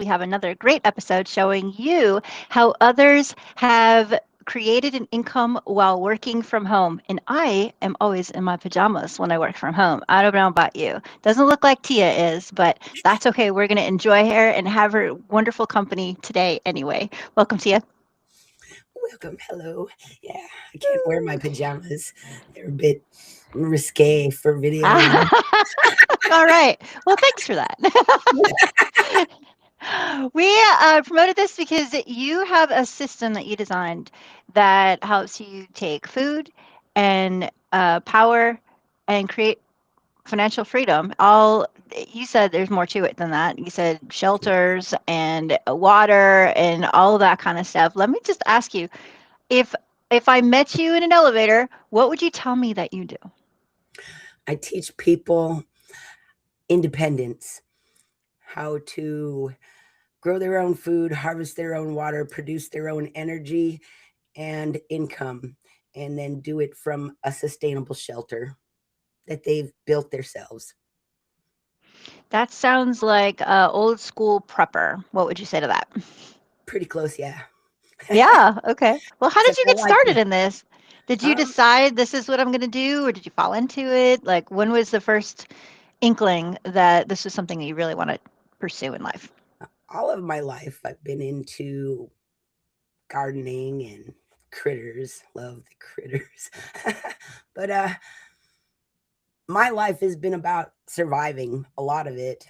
we have another great episode showing you how others have created an income while working from home. And I am always in my pajamas when I work from home. I don't know about you. Doesn't look like Tia is, but that's okay. We're going to enjoy her and have her wonderful company today anyway. Welcome, Tia. Welcome. Hello. Yeah, I can't wear my pajamas. They're a bit risque for videoing. All right. Well, thanks for that. We promoted this because you have a system that you designed that helps you take food and power and create financial freedom. All you said there's more to it than that. You said shelters and water and all of that kind of stuff. Let me just ask you, if if I met you in an elevator, what would you tell me that you do? I teach people independence, how to grow their own food, harvest their own water, produce their own energy and income, and then do it from a sustainable shelter that they've built themselves. That sounds like old school prepper. What would you say to that? Pretty close, yeah. Yeah, okay. Well, how did Except you I get like started it. in this? Did you Um, decide this is what I'm going to do, or did you fall into it? Like, when was the first inkling that this was something that you really want to pursue in life? all of my life, I've been into gardening and critters. Love the critters. But my life has been about surviving. A lot of it,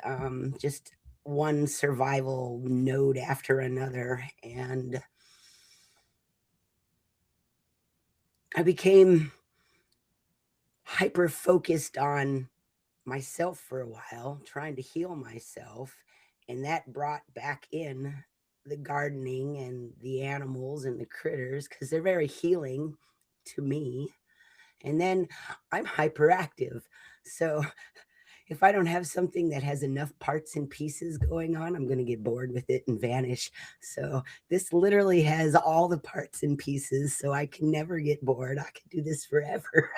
just one survival node after another, and I became hyper focused on myself for a while, trying to heal myself, and that brought back in the gardening and the animals and the critters because they're very healing to me. And then I'm hyperactive. So if I don't have something that has enough parts and pieces going on, I'm going to get bored with it and vanish. So this literally has all the parts and pieces. So I can never get bored. I could do this forever.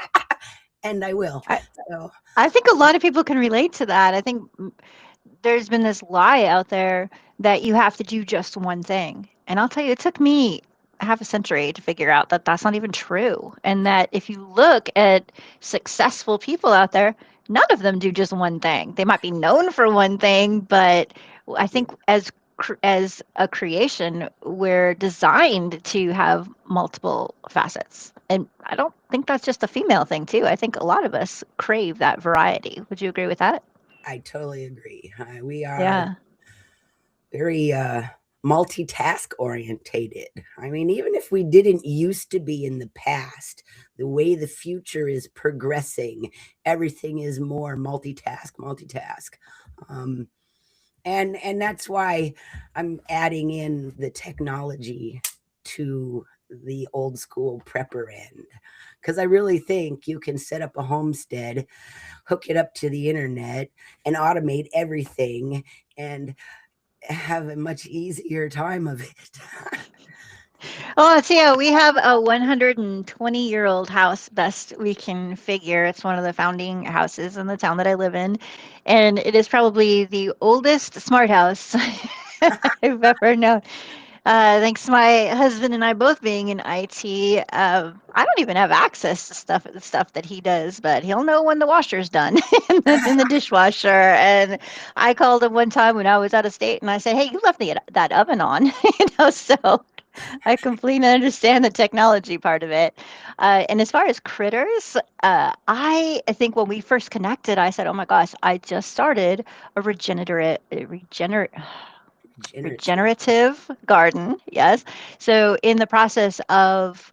And I will. I, So I think a lot of people can relate to that. I think there's been this lie out there that you have to do just one thing. And I'll tell you, it took me half a century to figure out that that's not even true. And that if you look at successful people out there, none of them do just one thing. They might be known for one thing, but I think as a creation, we're designed to have multiple facets. And I don't think that's just a female thing, too. I think a lot of us crave that variety. Would you agree with that? I totally agree. We are Yeah. very multitask orientated. I mean, even if we didn't used to be in the past, the way the future is progressing, everything is more multitask, multitask. Um, and that's why I'm adding in the technology to the old school prepper end because I really think you can set up a homestead, hook it up to the internet, and automate everything and have a much easier time of it. Oh, so yeah, we have a 120-year-old house, best we can figure. It's one of the founding houses in the town that I live in, and it is probably the oldest smart house I've ever known. Thanks to my husband and I both being in IT, I don't even have access to the stuff that he does, but he'll know when the washer's done in the dishwasher. And I called him one time when I was out of state, and I said, "Hey, you left that oven on," So I completely understand the technology part of it. And as far as critters, I think when we first connected, I said, "Oh my gosh, I just started a Regenerative. regenerative garden." Yes. So in the process of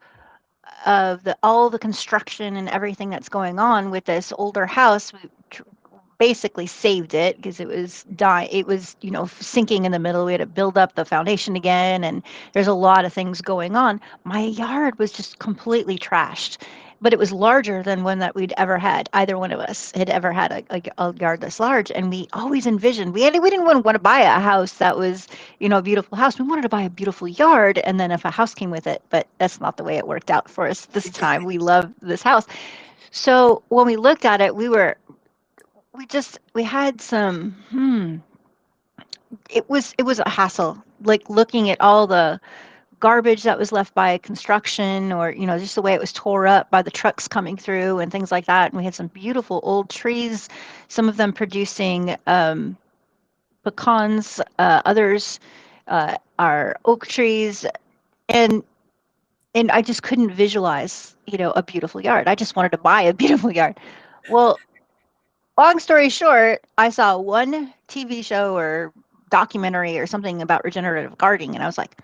the all the construction and everything that's going on with this older house, we basically saved it because it was, sinking in the middle. We had to build up the foundation again, and there's a lot of things going on. My yard was just completely trashed, but it was larger than one that we'd ever had. Either one of us had ever had a yard this large, and we always envisioned we didn't want to buy a house that was, a beautiful house. We wanted to buy a beautiful yard, and then if a house came with it, but that's not the way it worked out for us this time. We love this house. So when we looked at it, we had some it was a hassle, like looking at all the garbage that was left by construction, or just the way it was tore up by the trucks coming through and things like that. And we had some beautiful old trees, some of them producing pecans, others are oak trees, and I just couldn't visualize, a beautiful yard. I just wanted to buy a beautiful yard. Well, long story short, I saw one TV show or documentary or something about regenerative gardening, and I was like,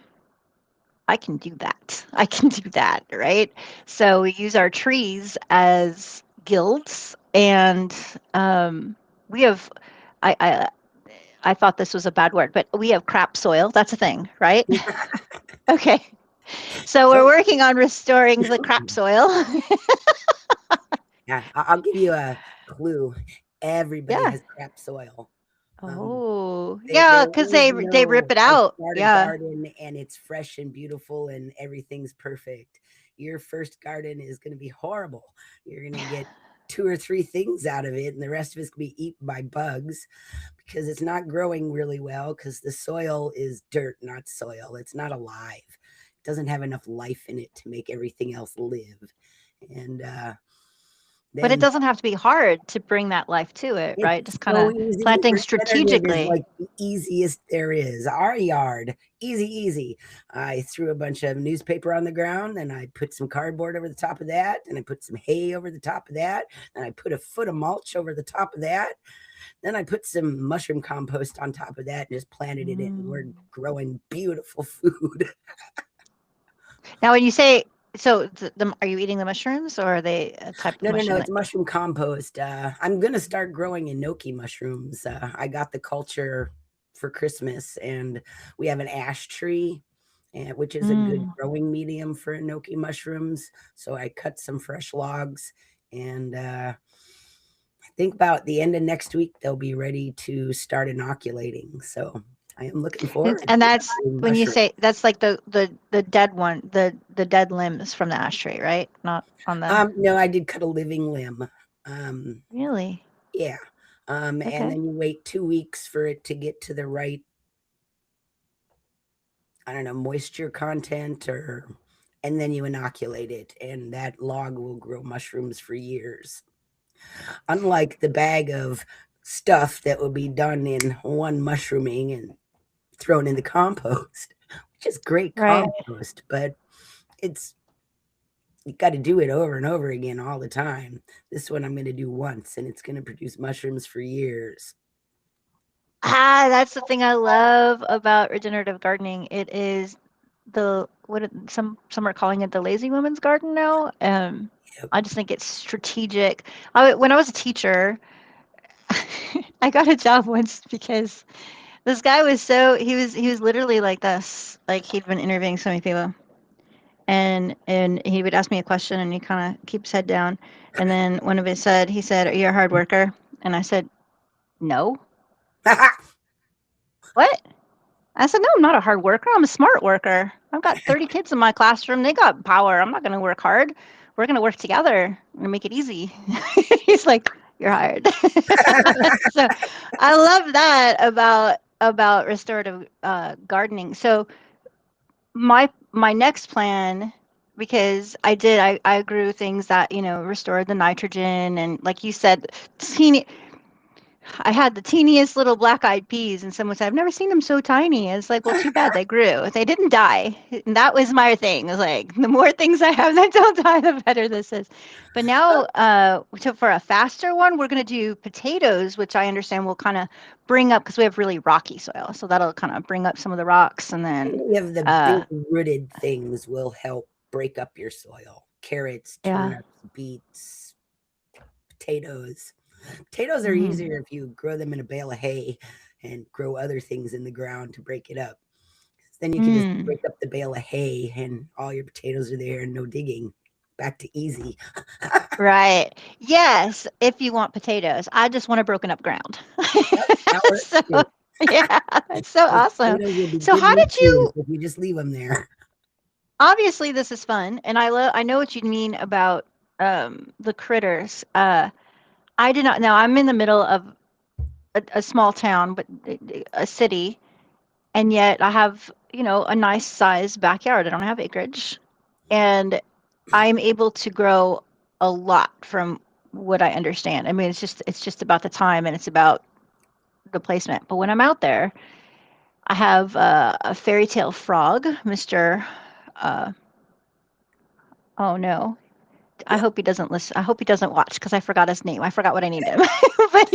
I can do that. I can do that, right? So we use our trees as guilds, and we have. I I thought this was a bad word, but we have crap soil. That's a thing, right? Okay. So we're So working on restoring the crap soil. yeah, I'll give you a clue. Everybody Yeah. has crap soil. Um, Oh, they yeah, because always they rip know it how to out. start a Yeah. garden and it's fresh and beautiful and everything's perfect. Your first garden is going to be horrible. You're going to get two or three things out of it, and the rest of it's going to be eaten by bugs because it's not growing really well because the soil is dirt, not soil. It's not alive. It doesn't have enough life in it to make everything else live. And But it then doesn't have to be hard to bring that life to it, it's right? Just kind so of easy. planting Regenerative is strategically. like the easiest there is. Our yard, easy, easy. I threw a bunch of newspaper on the ground, and I put some cardboard over the top of that, and I put some hay over the top of that, and I put a foot of mulch over the top of that. Then I put some mushroom compost on top of that and just planted it in. And we're Mm. growing beautiful food. Now, when you say, so are you eating the mushrooms, or are they a type of No, no, no. mushroom that? It's mushroom compost. I'm gonna start growing enoki mushrooms. I got the culture for Christmas, and we have an ash tree, which is a good Mm. growing medium for enoki mushrooms. So I cut some fresh logs, and I think about the end of next week they'll be ready to start inoculating. So I am looking forward And to that's growing when you mushrooms. say that's like the dead one, the dead limbs from the ashtray, right? Not on the. No, I did cut a living limb. Um, Really? yeah. And Okay. then you wait 2 weeks for it to get to the right, I don't know, moisture content, or, and then you inoculate it, and that log will grow mushrooms for years. Unlike the bag of stuff that will be done in one mushrooming and thrown in the compost, which is great Right. compost, but it's you got to do it over and over again all the time. This one I'm going to do once, and it's going to produce mushrooms for years. That's the thing I love about regenerative gardening. It is some are calling it the lazy woman's garden now. Yep. I just think it's strategic. When I was a teacher, I got a job once because this guy was he was literally like this. Like he'd been interviewing so many people, and he would ask me a question, and he kind of keep his head down, and then one of it said, he said, "Are you a hard worker?" And I said, "No." What? I said, "No, I'm not a hard worker. I'm a smart worker. I've got 30 kids in my classroom. They got power. I'm not going to work hard. We're going to work together and make it easy." He's like, "You're hired." So I love that about restorative gardening. So my next plan, because I grew things that restored the nitrogen, and like you said, teeny I had the teeniest little black-eyed peas, and someone said, "I've never seen them so tiny." It's like, well, too bad they grew. They didn't die. And that was my thing. It was like, the more things I have that don't die, the better this is. But now, so for a faster one, we're going to do potatoes, which I understand will kind of bring up, because we have really rocky soil. So that'll kind of bring up some of the rocks, and then, Any of the big uh, rooted things will help break up your soil. Carrots, yeah. turnips, beets, potatoes. Potatoes are Mm, easier if you grow them in a bale of hay and grow other things in the ground to break it up. Then you can just mm. break up the bale of hay and all your potatoes are there and no digging. Back to easy. Right. Yes, if you want potatoes. I just want a broken up ground. Yep, that works So, too. yeah, that's so Those awesome. potatoes will be So good how did nutrients you, if you just leave them there. obviously this is fun, and I know what you mean about the critters. I did not, now I'm in the middle of a small town, but a city, And yet I have, a nice size backyard. I don't have acreage. And I'm able to grow a lot from what I understand. I mean, it's just about the time and it's about the placement. But when I'm out there, I have a fairy tale frog, Mr. Uh, oh no, I Yep. hope he doesn't listen. I hope he doesn't watch because I forgot his name. I forgot what I named him. But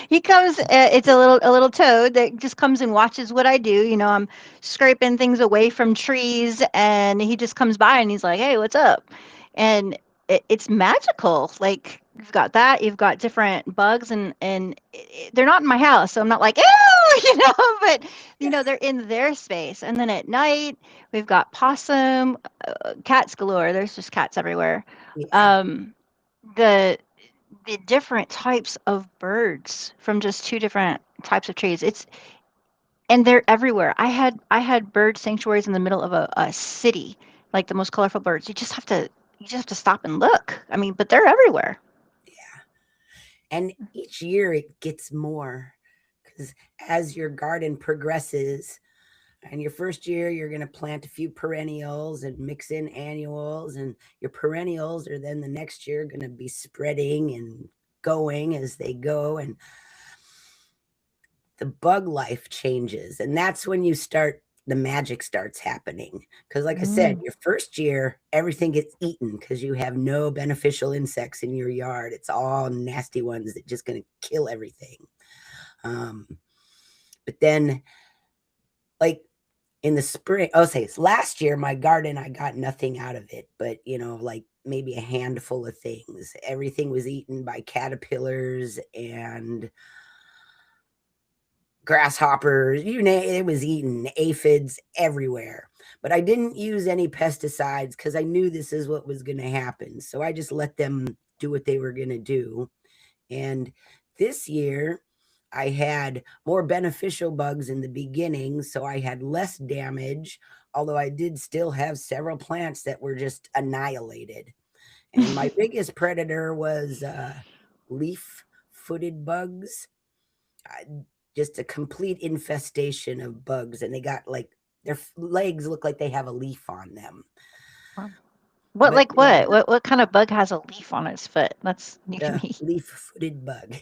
he comes. It's a little toad that just comes and watches what I do. I'm scraping things away from trees, and he just comes by and he's like, "Hey, what's up?" And it's magical. Like you've got that. You've got different bugs, and they're not in my house, so I'm not like, "Ew," But they're in their space. And then at night, we've got possum, cats galore. There's just cats everywhere. Yeah. um, the the different types of birds from just two different types of trees. And they're everywhere. I had bird sanctuaries in the middle of a city, like the most colorful birds. You just have to stop and look. I mean, but they're everywhere. Yeah. And each year it gets more because as your garden progresses, and your first year, you're going to plant a few perennials and mix in annuals, and your perennials are then the next year going to be spreading and going as they go. And the bug life changes. And that's when the magic starts happening. Because, like I said, Mm. your first year, everything gets eaten because you have no beneficial insects in your yard. It's all nasty ones that just going to kill everything. Um, but then, like, in the spring, oh, say last year, my garden, I got nothing out of it, but like maybe a handful of things. Everything was eaten by caterpillars and grasshoppers, you name it, was eaten, aphids everywhere. But I didn't use any pesticides because I knew this is what was going to happen. So I just let them do what they were going to do. And this year, I had more beneficial bugs in the beginning, so I had less damage, although I did still have several plants that were just annihilated. And my biggest predator was leaf footed bugs. Just a complete infestation of bugs, and they got like their legs look like they have a leaf on them. Wow. What But like what? What kind of bug has a leaf on its foot? That's new to the me. leaf-footed bug.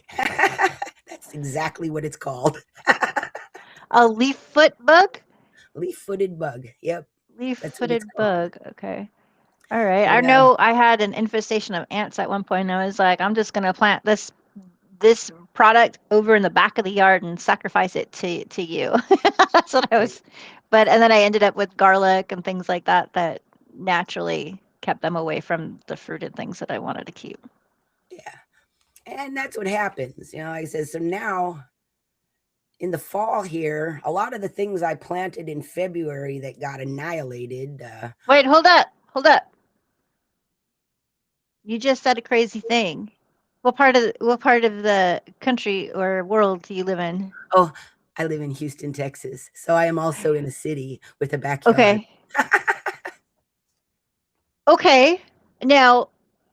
That's exactly what it's called. A leaf foot bug? Leaf-footed bug. Yep, that's what it's Leaf-footed called. bug. Okay. All right. I And know I had an infestation of ants at one point, and I was like, I'm just gonna plant this product over in the back of the yard and sacrifice it to you. That's what I was. But and then I ended up with garlic and things like that naturally kept them away from the fruited things that I wanted to keep. yeah, and that's what happens. Like I said, so now in the fall here, a lot of the things I planted in February that got annihilated. Wait, hold up. Hold up. You just said a crazy thing. What part of the country or world do you live in? Oh, I live in Houston, Texas, so I am also in a city with a backyard. Okay. Okay. Now,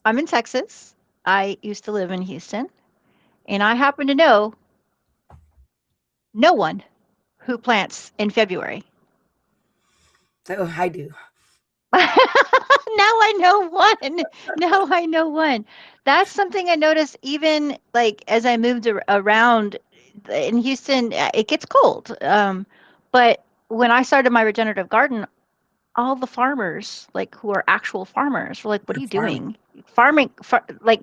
I'm in Texas. I used to live in Houston, and I happen to know no one who plants in February. Oh, I do. Now I know one. Now I know one. That's something I noticed even like as I moved around in Houston, it gets cold. But when I started my regenerative garden, all the farmers, like who are actual farmers, were like, "What are I'm you farming, doing? Like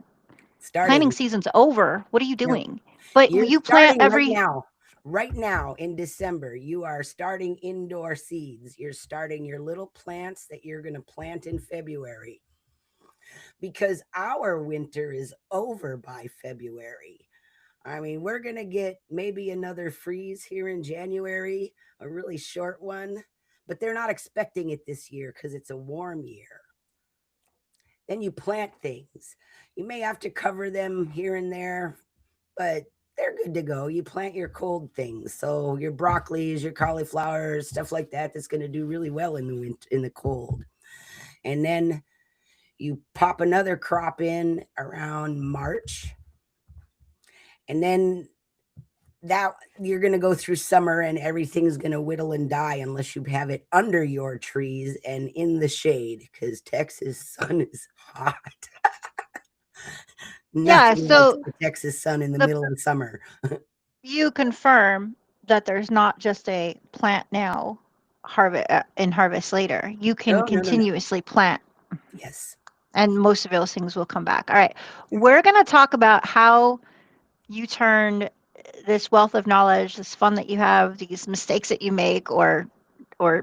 planting starting. season's over. What are you Yep. doing?" But You're you plant starting right every. now. Right now in December, you are starting indoor seeds. You're starting your little plants that you're going to plant in February because our winter is over by February. I mean, we're going to get maybe another freeze here in January, a really short one, but they're not expecting it this year because it's a warm year. Then you plant things. You may have to cover them here and there, but they're good to go. You plant your cold things, so your broccolis, your cauliflowers, stuff like that. That's going to do really well in the winter, in the cold. And then you pop another crop in around March, and then that you're going to go through summer and everything's going to whittle and die unless you have it under your trees and in the shade, because Texas sun is hot. Yeah, Nothing like so the Texas sun in the the middle of summer. you confirm that there's not just a plant now, harvest and harvest later. You can Oh, no, no, no. continuously plant, Yes. and most of those things will come back. All right, we're going to talk about how you turned this wealth of knowledge, this fun that you have, these mistakes that you make, or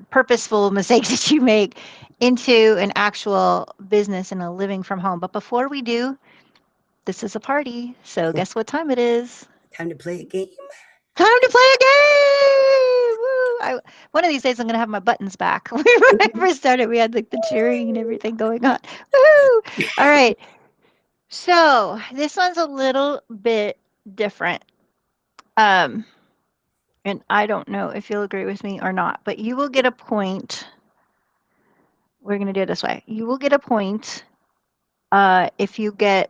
purposeful mistakes that you make, into an actual business and a living from home. But before we do, this is a party. So guess what time it is? Time to play a game. Time to play a game! Woo! One of these days, I'm going to have my buttons back. When I first started, we had like the cheering and everything going on. Woo! All right. So this one's a little bit different. Um, and I don't know if you'll agree with me or not, but you will get a point. We're going to do it this way. You will get a point if you get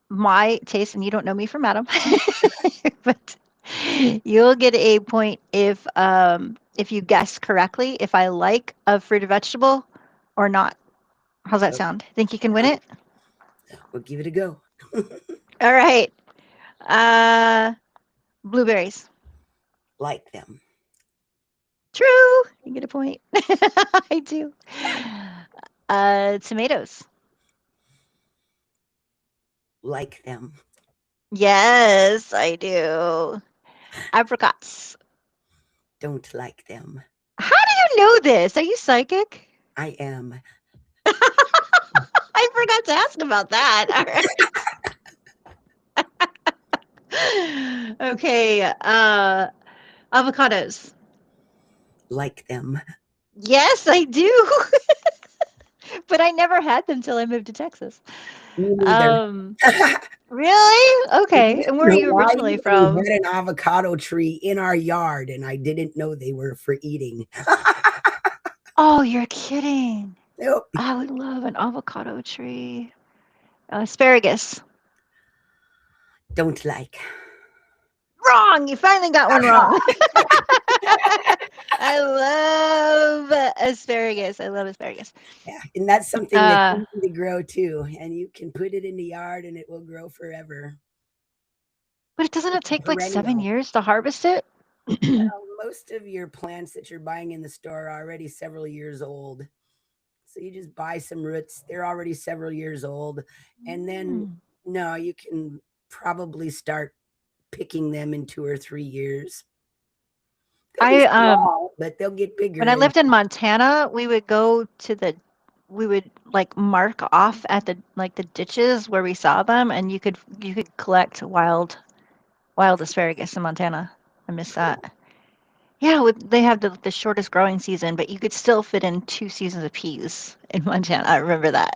my taste, and you don't know me from Adam, but you'll get a point if you guess correctly if I like a fruit or vegetable or not. How's that sound? Think you can win it? We'll give it a go. All right. Blueberries. Like them. True. You get a point. I do. Tomatoes. Like them. Yes, I do. Apricots. Don't like them. How do you know this? Are you psychic? I am. I forgot to ask about that. All right. Okay. Avocados. Like them. Yes, I do. But I never had them till I moved to Texas. Me neither. Really? Okay. And where are No, you originally we from? had an avocado tree in our yard, and I didn't know they were for eating. Oh, you're kidding. Nope. I would love an avocado tree. Asparagus. Don't like. Wrong. You finally got one wrong. I love asparagus. I love asparagus. Yeah, and that's something that's easy to grow too, and you can put it in the yard, and it will grow forever. But doesn't it take like 7 Perennial. years to harvest it? Most of your plants that you're buying in the store are already several years old. So you just buy some roots. They're already several years old. And then, no, you can probably start picking them in 2 or 3 years. They'll be small, but they'll get bigger. When I lived in Montana, we would like mark off at the ditches where we saw them, and you could collect wild asparagus in Montana. I miss that. Yeah, they have the shortest growing season, but you could still fit in 2 seasons of peas in Montana. I remember that.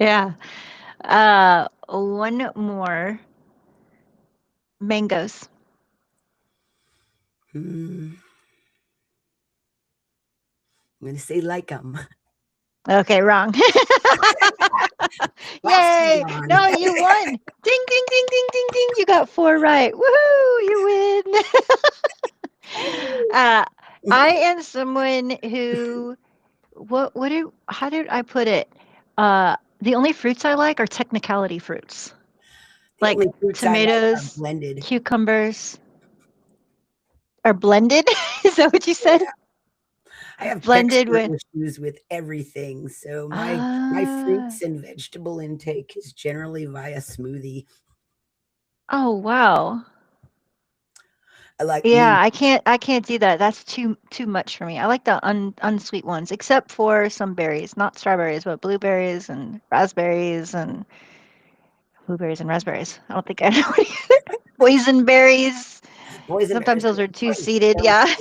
Yeah. One more. Mangoes. I'm going to say like them. Okay, wrong. Yay! No, you won. Ding, ding, ding, ding, ding, ding. You got 4 right. Woohoo! You win. I am someone who, how did I put it? The only fruits I like are technicality fruits. Like tomatoes, blended. Cucumbers are blended. Is that what you said? Yeah. I have blended issues with everything. So my fruits and vegetable intake is generally via smoothie. Oh, wow. I can't do that. That's too much for me. I like the unsweet ones, except for some berries, not strawberries, but blueberries and raspberries and blueberries and raspberries. I don't think I know. Boysenberries. Sometimes those are too seeded. Yeah.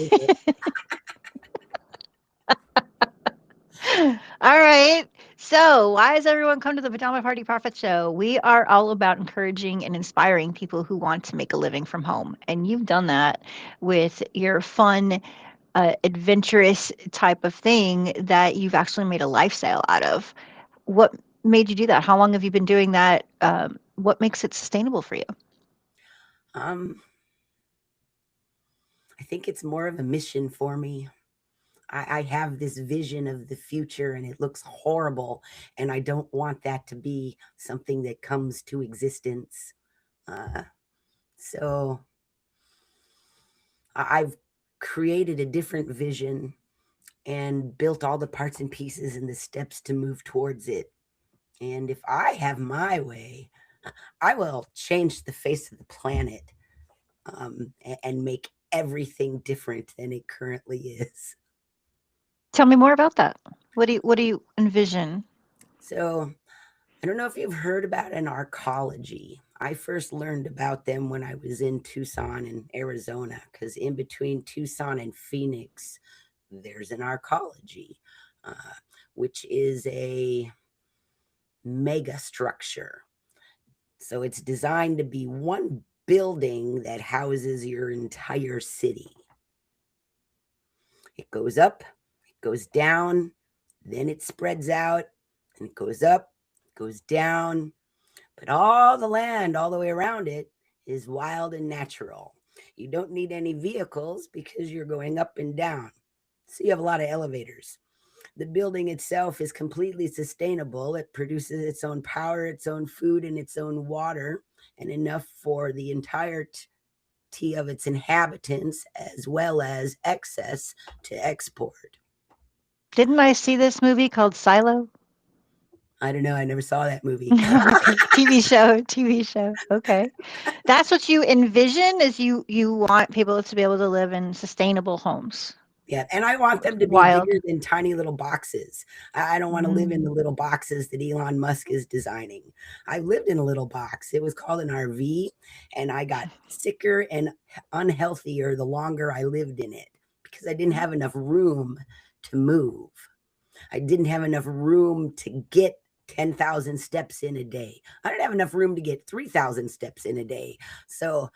All right. So, why has everyone come to the Pajama Party Profit Show? We are all about encouraging and inspiring people who want to make a living from home. And you've done that with your fun, adventurous type of thing that you've actually made a lifestyle out of. What made you do that? How long have you been doing that? What makes it sustainable for you? Um, I think it's more of a mission for me. I have this vision of the future and it looks horrible, and I don't want that to be something that comes to existence. So I've created a different vision and built all the parts and pieces and the steps to move towards it. And if I have my way, I will change the face of the planet, and make everything different than it currently is. Tell me more about that. What do you envision? So I don't know if you've heard about an arcology. I first learned about them when I was in Tucson in Arizona, because in between Tucson and Phoenix, there's an arcology, uh, which is a mega structure. So it's designed to be one building that houses your entire city. It goes up, it goes down, then it spreads out, and it goes up, it goes down. But all the land all the way around it is wild and natural. You don't need any vehicles because you're going up and down. So you have a lot of elevators. The building itself is completely sustainable. It produces its own power, its own food, and its own water, and enough for the entirety of its inhabitants, as well as excess to export. Didn't I see this movie called Silo? I don't know. I never saw that movie. Okay, TV show. Okay. That's what you envision is you want people to be able to live in sustainable homes. Yeah, and I want them to be Wild. bigger than tiny little boxes. I don't want to live in the Mm. little boxes that Elon Musk is designing. I lived in a little box. It was called an RV, and I got sicker and unhealthier the longer I lived in it because I didn't have enough room to move. I didn't have enough room to get 10,000 steps in a day. I didn't have enough room to get 3,000 steps in a day. So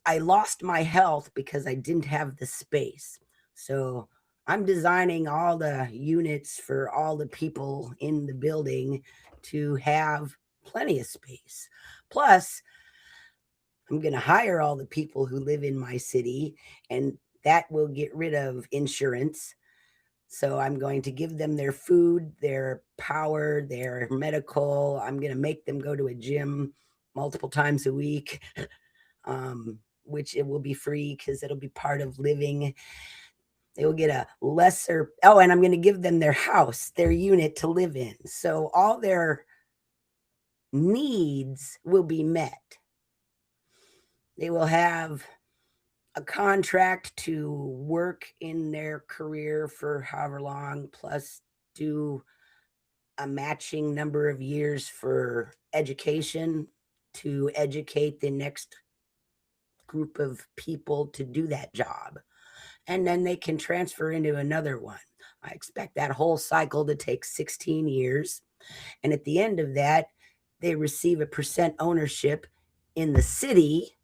I lost my health because I didn't have the space. So I'm designing all the units for all the people in the building to have plenty of space. Plus, I'm going to hire all the people who live in my city, and that will get rid of insurance. So I'm going to give them their food, their power, their medical. I'm going to make them go to a gym multiple times a week. Which it will be free because it'll be part of living. They will get a lesser, oh, and I'm going to give them their house, their unit to live in. So all their needs will be met. They will have a contract to work in their career for however long, plus do a matching number of years for education to educate the next group of people to do that job. And then they can transfer into another one. I expect that whole cycle to take 16 years. And at the end of that, they receive a percent ownership in the city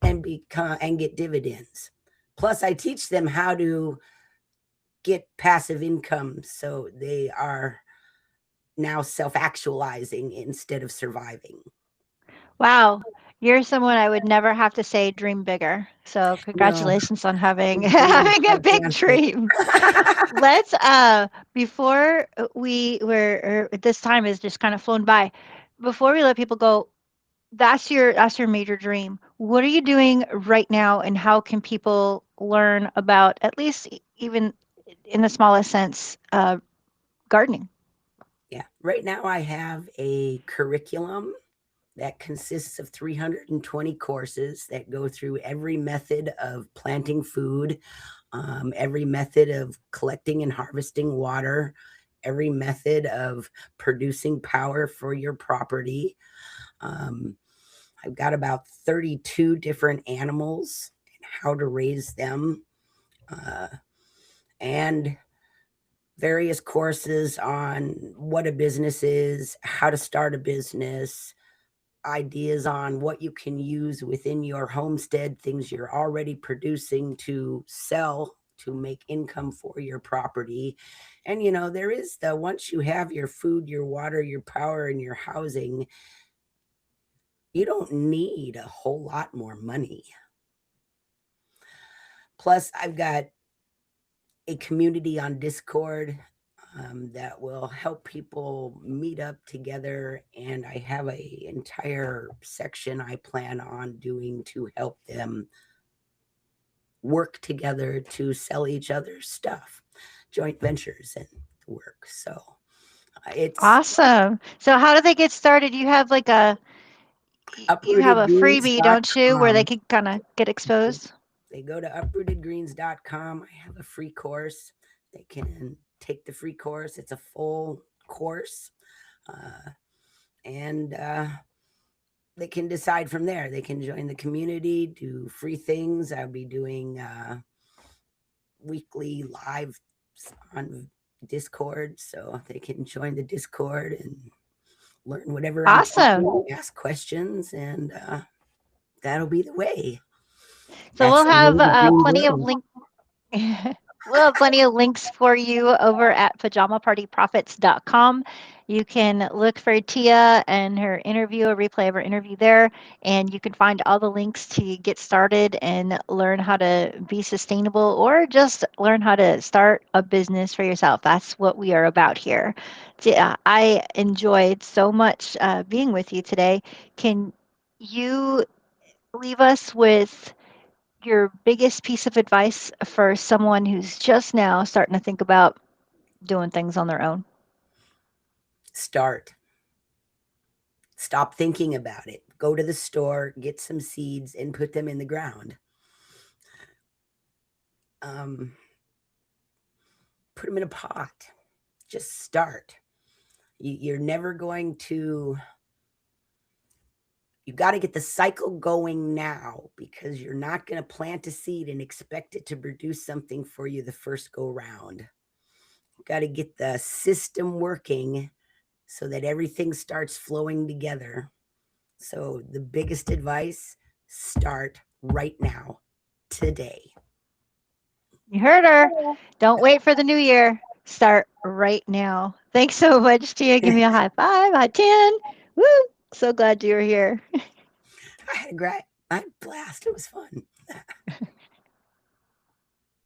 and get dividends. Plus, I teach them how to get passive income so they are now self-actualizing instead of surviving. Wow. You're someone I would never have to say dream bigger. So No, congratulations on having the dream is having a big gigantic. dream. Let's before we were this time has just kind of flown by. Before we let people go, that's your major dream. What are you doing right now and how can people learn about at least even in the smallest sense gardening? Yeah. Right now, I have a curriculum that consists of 320 courses that go through every method of planting food, every method of collecting and harvesting water, every method of producing power for your property. Um, I've got about 32 different animals and how to raise them, uh, and various courses on what a business is, how to start a business, ideas on what you can use within your homestead, things you're already producing to sell to make income for your property. And there is once you have your food, your water, your power, and your housing, You don't need a whole lot more money. Plus, I've got a community on Discord that will help people meet up together. And I have a entire section I plan on doing to help them work together to sell each other's stuff, joint ventures and work. So it's Awesome. So how do they get started? You have like you have a freebie, don't you, where they uprootedgreens.com. can kind of get exposed? They go to uprootedgreens.com. I have a free course. They can take the free course. It's a full course. And they can decide from there. They can join the community, do free things. I'll be doing weekly live on Discord, so they can join the Discord and learn whatever. Awesome. Ask questions, and that'll be the way. So we'll have plenty of links. We'll have plenty of links for you over at pajamapartyprofits.com. You can look for Tia and her interview, a replay of her interview there, and you can find all the links to get started and learn how to be sustainable or just learn how to start a business for yourself. That's what we are about here. Tia, I enjoyed so much being with you today. Can you leave us with your biggest piece of advice for someone who's just now starting to think about doing things on their own? Start. Stop thinking about it. Go to the store, get some seeds, and put them in the ground. Put them in a pot. Just start. You're never going to. You got to get the cycle going now, because you're not going to plant a seed and expect it to produce something for you the first go round. You got to get the system working so that everything starts flowing together. So the biggest advice, start right now, today. You heard her. Don't wait for the new year. Start right now. Thanks so much, Tia. Give me a high five, high 10. Woo! So glad you were here. I had a blast. It was fun.